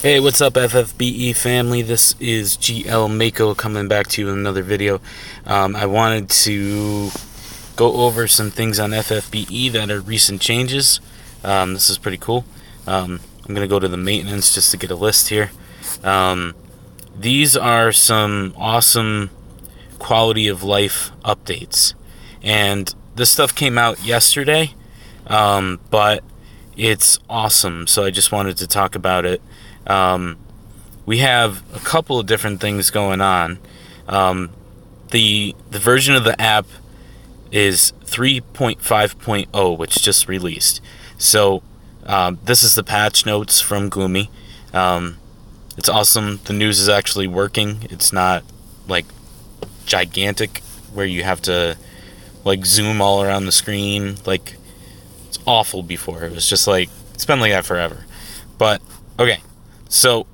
Hey, what's up, FFBE family? This is GL Mako coming back to you with another video. I wanted to go over some things on FFBE that are recent changes. This is pretty cool. I'm going to go to the maintenance just to get a list here. These are some awesome quality of life updates. And this stuff came out yesterday, but it's awesome, so I just wanted to talk about it. We have a couple of different things going on. The version of the app is 3.5.0, which just released. So this is the patch notes from Gloomy. It's awesome. The news is actually working. It's not like gigantic where you have to like zoom all around the screen. Like, it's awful before. It was just like, it's been like that forever. But okay. So,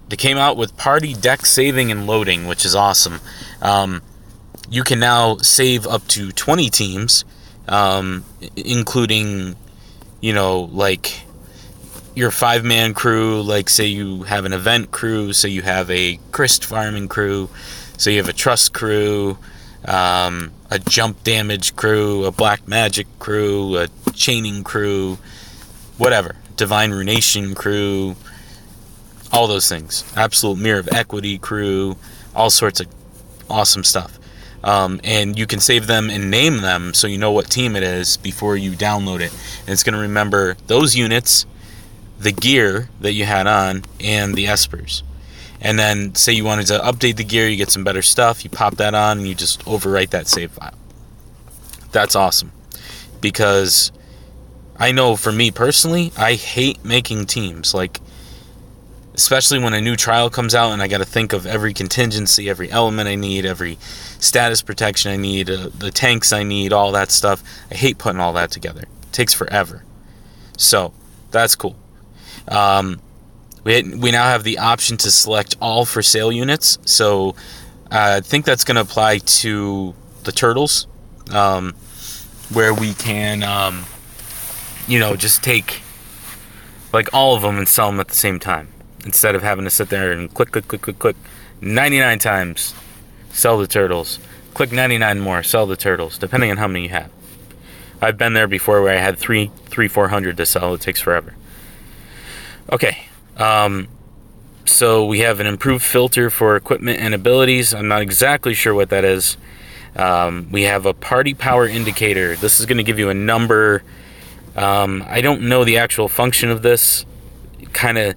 they came out with party deck saving and loading, which is awesome. You can now save up to 20 teams, including, like your 5-man crew. Like, say you have an event crew, say you have a Christ farming crew, say you have a trust crew, a jump damage crew, a black magic crew, a chaining crew, whatever. Divine Runation crew, all those things. Absolute Mirror of Equity crew, all sorts of awesome stuff. And you can save them and name them so you know what team it is before you download it. And it's going to remember those units, the gear that you had on, and the espers. And then say you wanted to update the gear, you get some better stuff, you pop that on, and you just overwrite that save file. That's awesome. Because I know for me personally, I hate making teams. Like, especially when a new trial comes out and I got to think of every contingency, every element I need, every status protection I need, the tanks I need, all that stuff. I hate putting all that together. It takes forever. So, that's cool. We now have the option to select all for sale units. So, I think that's going to apply to the turtles, where we can just take like all of them and sell them at the same time, instead of having to sit there and click 99 times, sell the turtles, click 99 more, sell the turtles, depending on how many you have. I've been there before where I had 400 to sell. It takes forever. Okay, so we have an improved filter for equipment and abilities. I'm not exactly sure what that is. We have a party power indicator. This is going to give you a number. I don't know the actual function of this. It kind of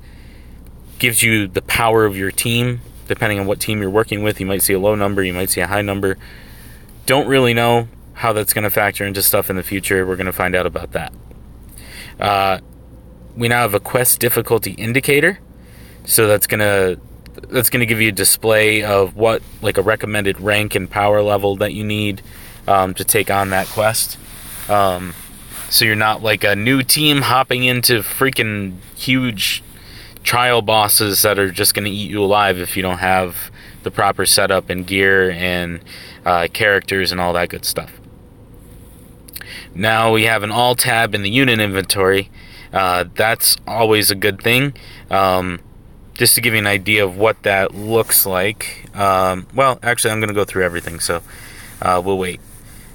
gives you the power of your team, depending on what team you're working with. You might see a low number, you might see a high number. Don't really know how that's going to factor into stuff in the future. We're going to find out about that. We now have a quest difficulty indicator. So that's going to give you a display of what, like, a recommended rank and power level that you need to take on that quest. So you're not like a new team hopping into freaking huge trial bosses that are just going to eat you alive if you don't have the proper setup and gear and characters and all that good stuff. Now we have an all tab in the unit inventory. That's always a good thing. Just to give you an idea of what that looks like. Well, actually, I'm going to go through everything, so we'll wait.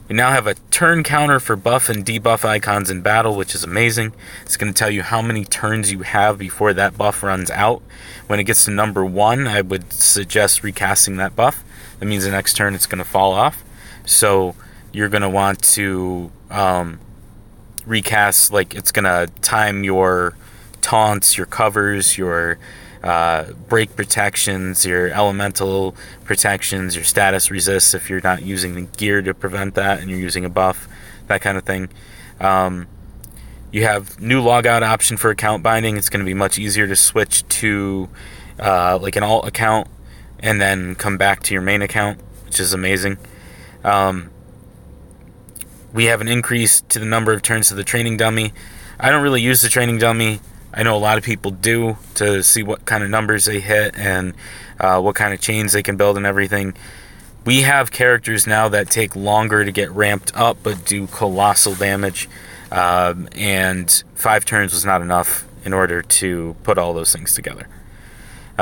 We now have a turn counter for buff and debuff icons in battle, which is amazing. It's going to tell you how many turns you have before that buff runs out. When it gets to number 1, I would suggest recasting that buff. That means the next turn it's going to fall off. So you're going to want to recast, like, it's going to time your taunts, your covers, your break protections, your elemental protections, your status resists if you're not using the gear to prevent that and you're using a buff, that kind of thing. You have new logout option for account binding. It's going to be much easier to switch to like an alt account and then come back to your main account, which is amazing. We have an increase to the number of turns to the training dummy. I don't really use the training dummy. I know a lot of people do, to see what kind of numbers they hit and what kind of chains they can build and everything. We have characters now that take longer to get ramped up but do colossal damage. And 5 turns was not enough in order to put all those things together.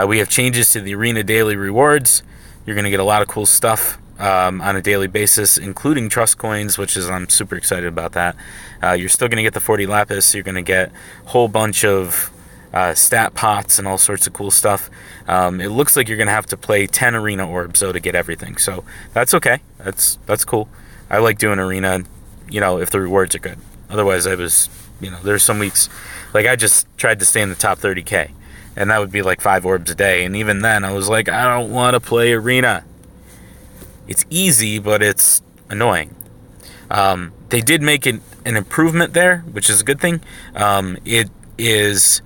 We have changes to the arena daily rewards. You're going to get a lot of cool stuff on a daily basis, including trust coins, which is, I'm super excited about that. You're still going to get the 40 lapis. You're going to get a whole bunch of stat pots and all sorts of cool stuff. It looks like you're going to have to play 10 arena orbs, though, to get everything. So that's okay. That's cool. I like doing arena, if the rewards are good. Otherwise, there's some weeks, like I just tried to stay in the top 30K. And that would be like 5 orbs a day. And even then, I was like, I don't want to play arena. It's easy, but it's annoying. They did make an improvement there, which is a good thing. It is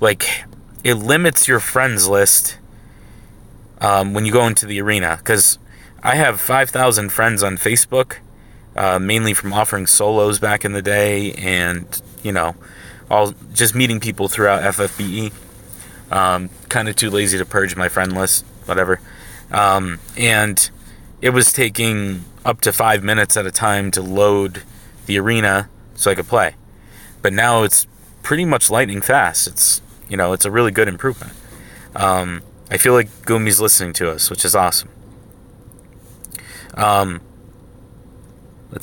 like, it limits your friends list when you go into the arena. Because I have 5,000 friends on Facebook, mainly from offering solos back in the day. And, all just meeting people throughout FFBE. Kind of too lazy to purge my friend list, whatever. And it was taking up to 5 minutes at a time to load the arena so I could play. But now it's pretty much lightning fast. It's a really good improvement. I feel like Gumi's listening to us, which is awesome. Let's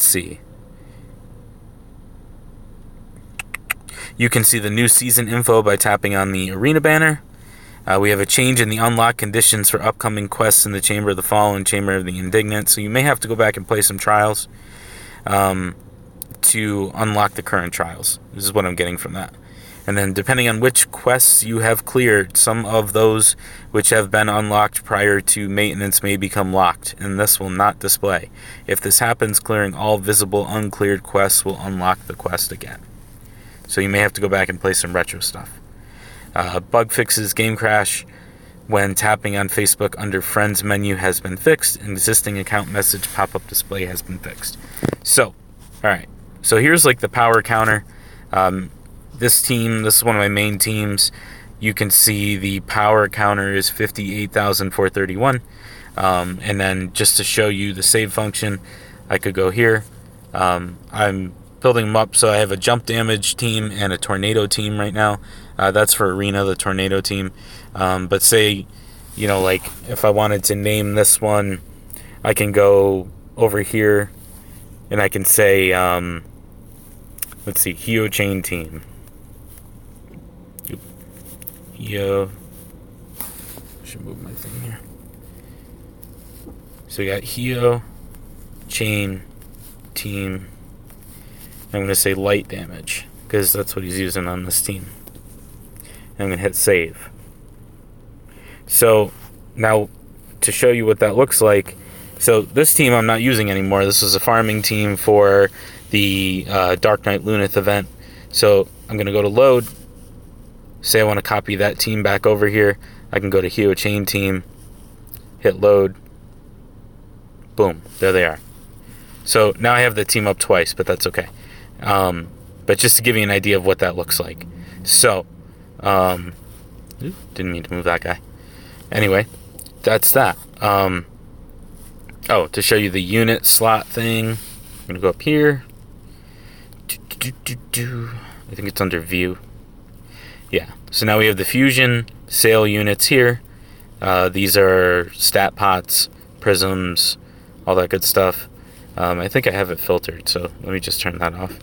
see. You can see the new season info by tapping on the arena banner. We have a change in the unlock conditions for upcoming quests in the Chamber of the Fallen and Chamber of the Indignant, so you may have to go back and play some trials to unlock the current trials. This is what I'm getting from that. And then depending on which quests you have cleared, some of those which have been unlocked prior to maintenance may become locked, and this will not display. If this happens, clearing all visible uncleared quests will unlock the quest again. So you may have to go back and play some retro stuff. Bug fixes, game crash when tapping on Facebook under Friends menu has been fixed. An existing account message pop-up display has been fixed. So, alright. So here's like the power counter. This is one of my main teams. You can see the power counter is 58,431. And then just to show you the save function, I could go here. I'm building them up, so I have a jump damage team and a tornado team right now. That's for arena, the tornado team. But say, like if I wanted to name this one, I can go over here and I can say, let's see, Hio Chain team. Hio. I should move my thing here. So we got Hio Chain team. I'm going to say light damage, because that's what he's using on this team. And I'm going to hit save. So, now, to show you what that looks like, so this team I'm not using anymore. This is a farming team for the Dark Knight Lunith event. So, I'm going to go to load. Say I want to copy that team back over here. I can go to Hio Chain team, hit load. Boom, there they are. So, now I have the team up twice, but that's okay. But just to give you an idea of what that looks like. So, didn't mean to move that guy. Anyway, that's that. To show you the unit slot thing, I'm going to go up here. I think it's under view. Yeah, so now we have the fusion sale units here. These are stat pots, prisms, all that good stuff. I think I have it filtered, so let me just turn that off.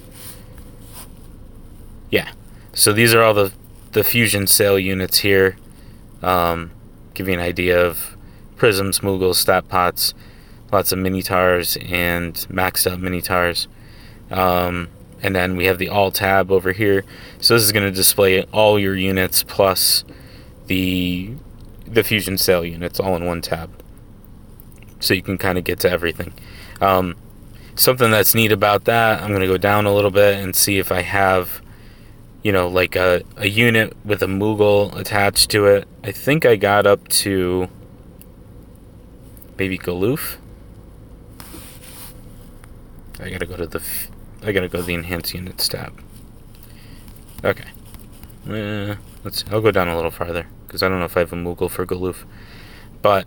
Yeah, so these are all the fusion sale units here. Give you an idea of prisms, moogles, stat pots, lots of mini-tars and maxed out mini-tars. And then we have the all tab over here. So this is going to display all your units plus the fusion sale units all in one tab. So you can kind of get to everything. Something that's neat about that, I'm going to go down a little bit and see if I have, like a unit with a Moogle attached to it. I think I got up to maybe Galoof. I gotta go to the enhanced units tab. Okay. Let's see. I'll go down a little farther because I don't know if I have a Moogle for Galoof. But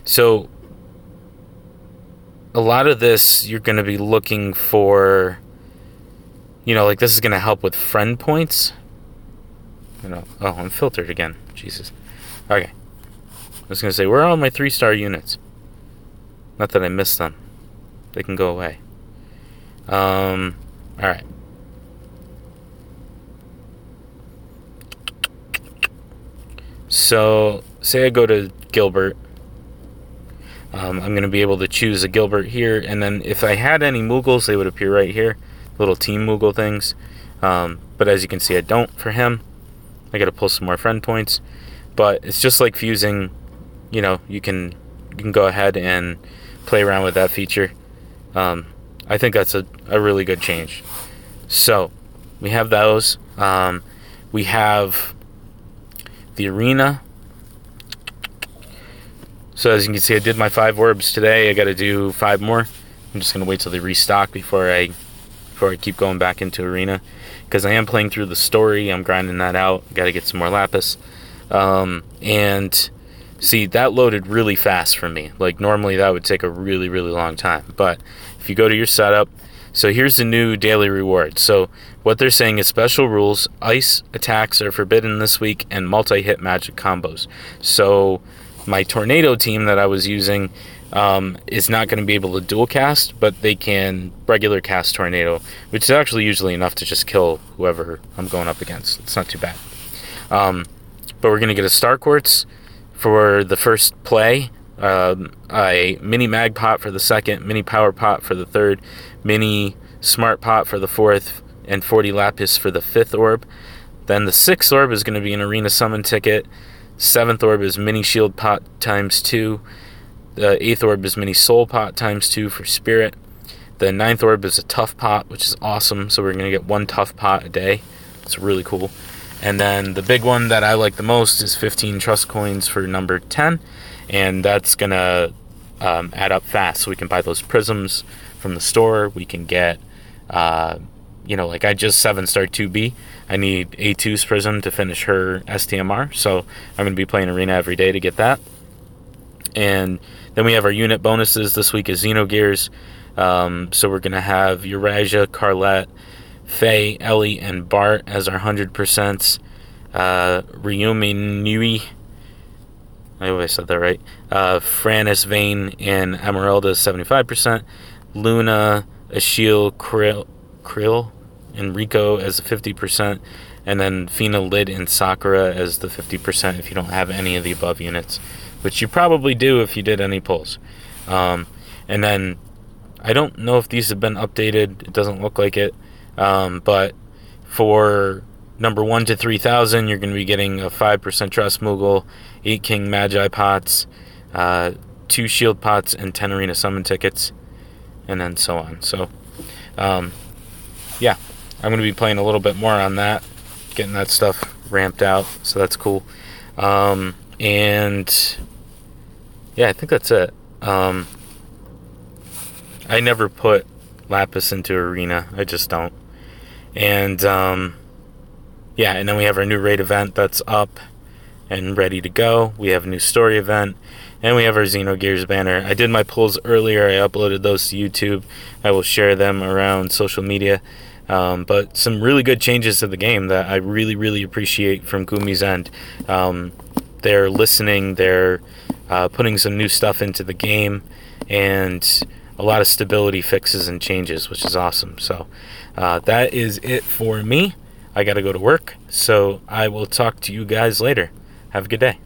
so a lot of this you're going to be looking for like this is going to help with friend points. Oh, I'm filtered again. Jesus. Okay. I was going to say, where are all my 3-star units? Not that I missed them. They can go away. Alright. So, say I go to Gilbert. I'm going to be able to choose a Gilbert here, and then if I had any Moogles, they would appear right here. Little Team Moogle things. But as you can see, I don't for him. I got to pull some more friend points. But it's just like fusing. You can go ahead and play around with that feature. I think that's a really good change. So, we have those. We have the arena. So as you can see, I did my 5 orbs today. I got to do 5 more. I'm just going to wait till they restock before I keep going back into arena. Because I am playing through the story. I'm grinding that out. Got to get some more lapis. And see, that loaded really fast for me. Like normally that would take a really, really long time. But if you go to your setup, so here's the new daily reward. So what they're saying is special rules. Ice attacks are forbidden this week and multi-hit magic combos. So my tornado team that I was using is not going to be able to dual cast, but they can regular cast tornado, which is actually usually enough to just kill whoever I'm going up against. It's not too bad. But we're going to get a Star Quartz for the first play, a mini mag pot for the second, mini power pot for the third, mini smart pot for the fourth, and 40 lapis for the 5th orb. Then the 6th orb is going to be an arena summon ticket. 7th orb is mini shield pot times 2. The 8th orb is mini soul pot times 2 for spirit. The 9th orb is a tough pot, which is awesome. So we're going to get 1 tough pot a day. It's really cool. And then the big one that I like the most is 15 trust coins for number 10. And that's going to add up fast. So we can buy those prisms from the store. We can get, like I just 7-star 2B. I need A2's prism to finish her STMR. So I'm going to be playing arena every day to get that. And then we have our unit bonuses. This week is Xenogears. So we're going to have Eurasia, Carlette, Faye, Ellie, and Bart as our 100%. Ryumi Nui. I always said that right. Frannis, Vane, and Emeralda 75%. Luna, Ashiel, Krill, and Rico as the 50%. And then Fina, Lid, and Sakura as the 50% if you don't have any of the above units. Which you probably do if you did any pulls. And then, I don't know if these have been updated. It doesn't look like it. But for number 1 to 3,000, you're going to be getting a 5% Trust Moogle, 8 King Magi pots, 2 Shield pots, and 10 Arena Summon tickets, and then so on. So, yeah, I'm going to be playing a little bit more on that, getting that stuff ramped out, so that's cool. And yeah, I think that's it. I never put Lapis into Arena. I just don't. And yeah, and then we have our new raid event that's up and ready to go. We have a new story event, and we have our Xenogears banner. I did my pulls earlier. I uploaded those to YouTube. I will share them around social media. But some really good changes to the game that I really, really appreciate from Gumi's end. They're listening. They're putting some new stuff into the game, and a lot of stability fixes and changes, which is awesome. So that is it for me. I got to go to work, so I will talk to you guys later. Have a good day.